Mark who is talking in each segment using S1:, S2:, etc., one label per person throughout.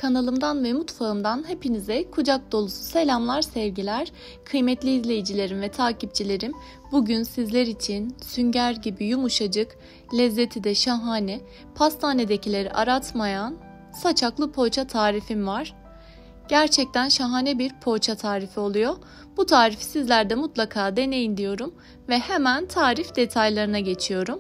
S1: kanalımdan ve mutfağımdan hepinize kucak dolusu selamlar, sevgiler. Kıymetli izleyicilerim ve takipçilerim, bugün sizler için sünger gibi yumuşacık, lezzeti de şahane, pastanedekileri aratmayan saçaklı poğaça tarifim var. Gerçekten şahane bir poğaça tarifi oluyor. Bu tarifi sizler de mutlaka deneyin diyorum ve hemen tarif detaylarına geçiyorum.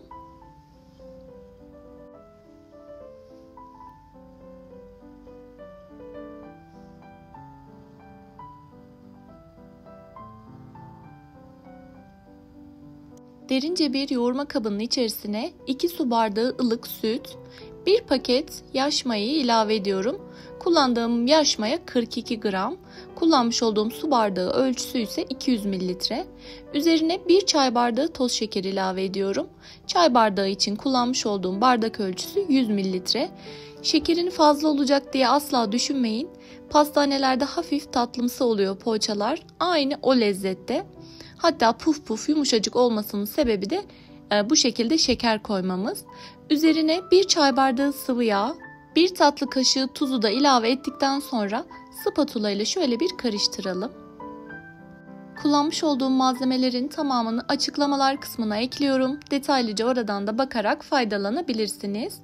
S1: Derince bir yoğurma kabının içerisine 2 su bardağı ılık süt, 1 paket yaş mayayı ilave ediyorum. Kullandığım yaş maya 42 gram, kullanmış olduğum su bardağı ölçüsü ise 200 mililitre. Üzerine 1 çay bardağı toz şeker ilave ediyorum. Çay bardağı için kullanmış olduğum bardak ölçüsü 100 mililitre. Şekerin fazla olacak diye asla düşünmeyin. Pastanelerde hafif tatlımsı oluyor poğaçalar. Aynı o lezzette. Hatta puf puf yumuşacık olmasının sebebi de bu şekilde şeker koymamız. Üzerine 1 çay bardağı sıvı yağ, 1 tatlı kaşığı tuzu da ilave ettikten sonra spatula ile şöyle bir karıştıralım. Kullanmış olduğum malzemelerin tamamını açıklamalar kısmına ekliyorum. Detaylıca oradan da bakarak faydalanabilirsiniz.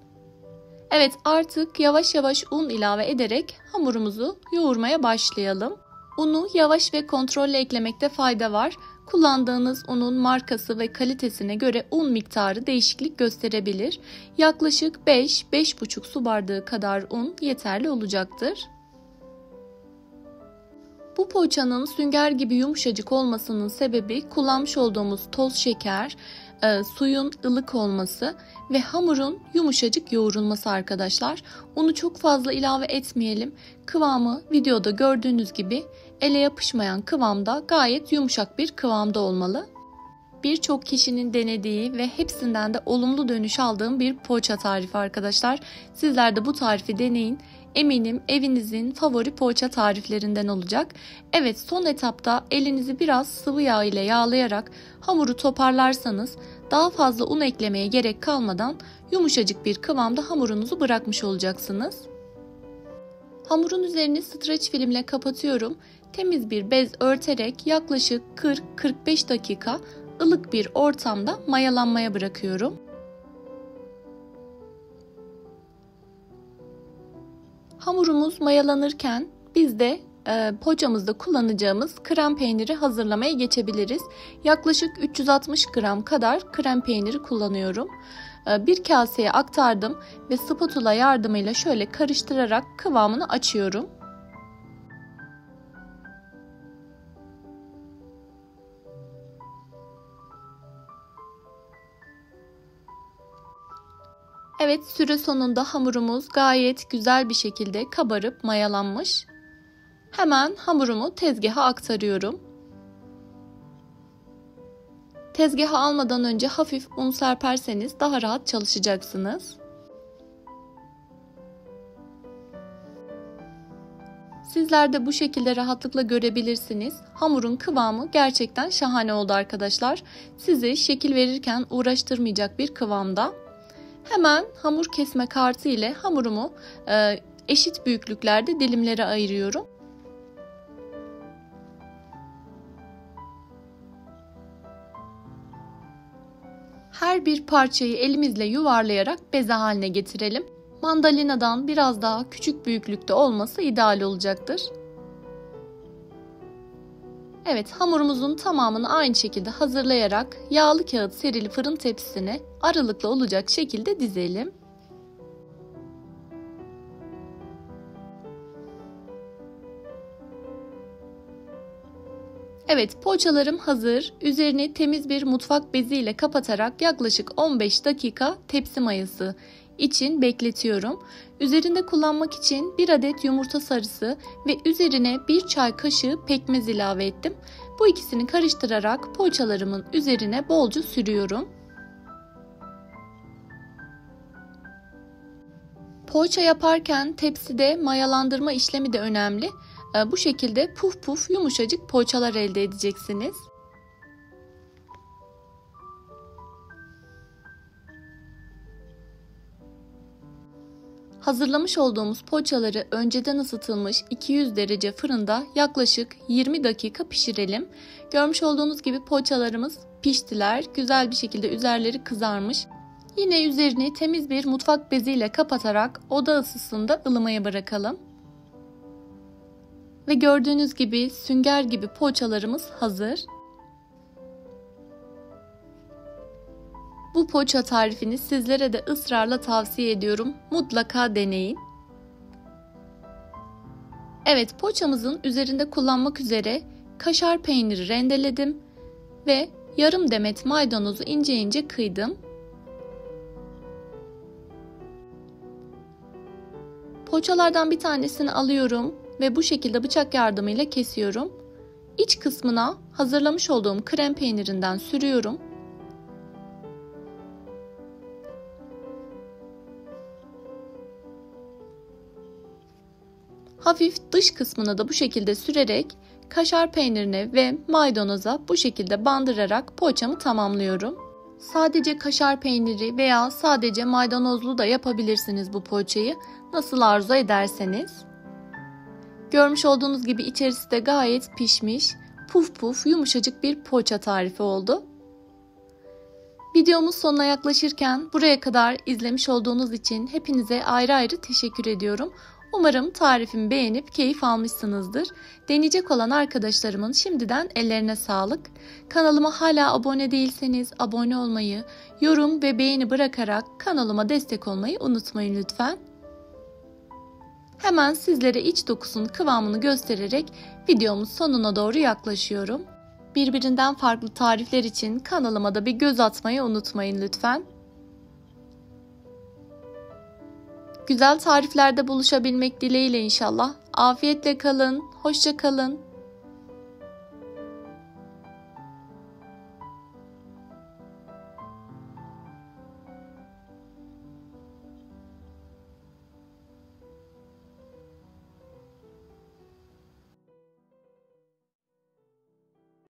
S1: Evet, artık yavaş yavaş un ilave ederek hamurumuzu yoğurmaya başlayalım. Unu yavaş ve kontrollü eklemekte fayda var. Kullandığınız unun markası ve kalitesine göre un miktarı değişiklik gösterebilir. Yaklaşık 5-5,5 su bardağı kadar un yeterli olacaktır. Bu poğaçanın sünger gibi yumuşacık olmasının sebebi kullanmış olduğumuz toz şeker, suyun ılık olması ve hamurun yumuşacık yoğrulması arkadaşlar. Unu çok fazla ilave etmeyelim. Kıvamı videoda gördüğünüz gibi ele yapışmayan kıvamda, gayet yumuşak bir kıvamda olmalı. Birçok kişinin denediği ve hepsinden de olumlu dönüş aldığım bir poğaça tarifi arkadaşlar. Sizler de bu tarifi deneyin. Eminim evinizin favori poğaça tariflerinden olacak. Evet, son etapta elinizi biraz sıvı yağ ile yağlayarak hamuru toparlarsanız daha fazla un eklemeye gerek kalmadan yumuşacık bir kıvamda hamurunuzu bırakmış olacaksınız. Hamurun üzerini streç filmle kapatıyorum. Temiz bir bez örterek yaklaşık 40-45 dakika ılık bir ortamda mayalanmaya bırakıyorum. Hamurumuz mayalanırken biz de poğaçamızda kullanacağımız krem peyniri hazırlamaya geçebiliriz. Yaklaşık 360 gram kadar krem peyniri kullanıyorum. Bir kaseye aktardım ve spatula yardımıyla şöyle karıştırarak kıvamını açıyorum. Evet, süre sonunda hamurumuz gayet güzel bir şekilde kabarıp mayalanmış. Hemen hamurumu tezgaha aktarıyorum. Tezgaha almadan önce hafif un serperseniz daha rahat çalışacaksınız. Sizler de bu şekilde rahatlıkla görebilirsiniz. Hamurun kıvamı gerçekten şahane oldu arkadaşlar. Sizi şekil verirken uğraştırmayacak bir kıvamda. Hemen hamur kesme kartı ile hamurumu eşit büyüklüklerde dilimlere ayırıyorum. Her bir parçayı elimizle yuvarlayarak beze haline getirelim. Mandalinadan biraz daha küçük büyüklükte olması ideal olacaktır. Evet, hamurumuzun tamamını aynı şekilde hazırlayarak yağlı kağıt serili fırın tepsisine aralıklı olacak şekilde dizelim. Evet, poğaçalarım hazır. Üzerini temiz bir mutfak bezi ile kapatarak yaklaşık 15 dakika tepsi mayası için bekletiyorum. Üzerinde kullanmak için 1 adet yumurta sarısı ve üzerine 1 çay kaşığı pekmez ilave ettim. Bu ikisini karıştırarak poğaçalarımın üzerine bolca sürüyorum. Poğaça yaparken tepside mayalandırma işlemi de önemli. Bu şekilde puf puf yumuşacık poğaçalar elde edeceksiniz. Hazırlamış olduğumuz poğaçaları önceden ısıtılmış 200 derece fırında yaklaşık 20 dakika pişirelim. Görmüş olduğunuz gibi poğaçalarımız piştiler. Güzel bir şekilde üzerleri kızarmış. Yine üzerini temiz bir mutfak beziyle kapatarak oda ısısında ılımaya bırakalım. Ve gördüğünüz gibi sünger gibi poğaçalarımız hazır. Bu poğaça tarifini sizlere de ısrarla tavsiye ediyorum. Mutlaka deneyin. Evet, poğaçamızın üzerinde kullanmak üzere kaşar peyniri rendeledim ve yarım demet maydanozu ince ince kıydım. Poğaçalardan bir tanesini alıyorum ve bu şekilde bıçak yardımıyla kesiyorum. İç kısmına hazırlamış olduğum krem peynirinden sürüyorum. Hafif dış kısmına da bu şekilde sürerek kaşar peynirine ve maydanoza bu şekilde bandırarak poğaçamı tamamlıyorum. Sadece kaşar peyniri veya sadece maydanozlu da yapabilirsiniz bu poğaçayı, nasıl arzu ederseniz. Görmüş olduğunuz gibi içerisi de gayet pişmiş, puf puf yumuşacık bir poğaça tarifi oldu. Videomuz sonuna yaklaşırken buraya kadar izlemiş olduğunuz için hepinize ayrı ayrı teşekkür ediyorum. Umarım tarifimi beğenip keyif almışsınızdır. Deneyecek olan arkadaşlarımın şimdiden ellerine sağlık. Kanalıma hala abone değilseniz abone olmayı, yorum ve beğeni bırakarak kanalıma destek olmayı unutmayın lütfen. Hemen sizlere iç dokusunun kıvamını göstererek videomuz sonuna doğru yaklaşıyorum. Birbirinden farklı tarifler için kanalıma da bir göz atmayı unutmayın lütfen. Güzel tariflerde buluşabilmek dileğiyle inşallah. Afiyetle kalın, hoşça kalın.